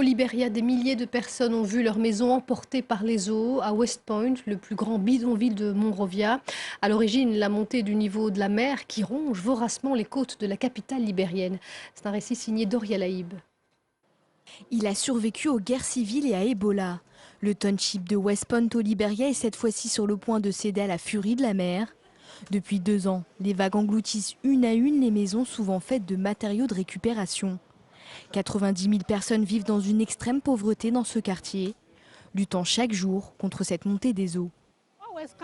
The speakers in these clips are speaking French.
Au Liberia, des milliers de personnes ont vu leur maison emportée par les eaux à West Point, le plus grand bidonville de Monrovia. À l'origine, la montée du niveau de la mer qui ronge voracement les côtes de la capitale libérienne. C'est un récit signé Doria Laïb. Il a survécu aux guerres civiles et à Ebola. Le township de West Point au Liberia est cette fois-ci sur le point de céder à la furie de la mer. Depuis 2 ans, les vagues engloutissent une à une les maisons souvent faites de matériaux de récupération. 90 000 personnes vivent dans une extrême pauvreté dans ce quartier, luttant chaque jour contre cette montée des eaux.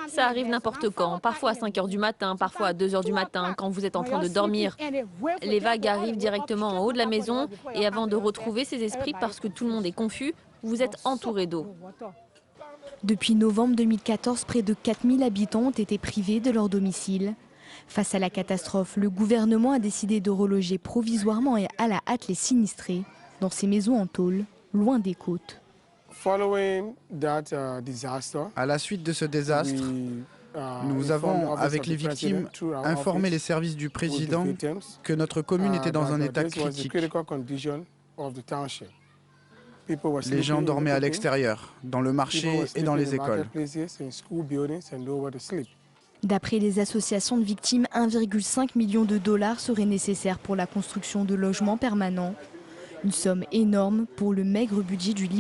Ça arrive n'importe quand, parfois à 5 heures du matin, parfois à 2 heures du matin, quand vous êtes en train de dormir. Les vagues arrivent directement en haut de la maison et avant de retrouver ces esprits, parce que tout le monde est confus, vous êtes entouré d'eau. Depuis novembre 2014, près de 4000 habitants ont été privés de leur domicile. Face à la catastrophe, le gouvernement a décidé de reloger provisoirement et à la hâte les sinistrés dans ces maisons en tôle, loin des côtes. À la suite de ce désastre, nous avons, avec les victimes, informé les services du président que notre commune était dans un état critique. Les gens dormaient à l'extérieur, dans le marché et dans les écoles. D'après les associations de victimes, 1,5 million de dollars seraient nécessaires pour la construction de logements permanents. Une somme énorme pour le maigre budget du Liberia.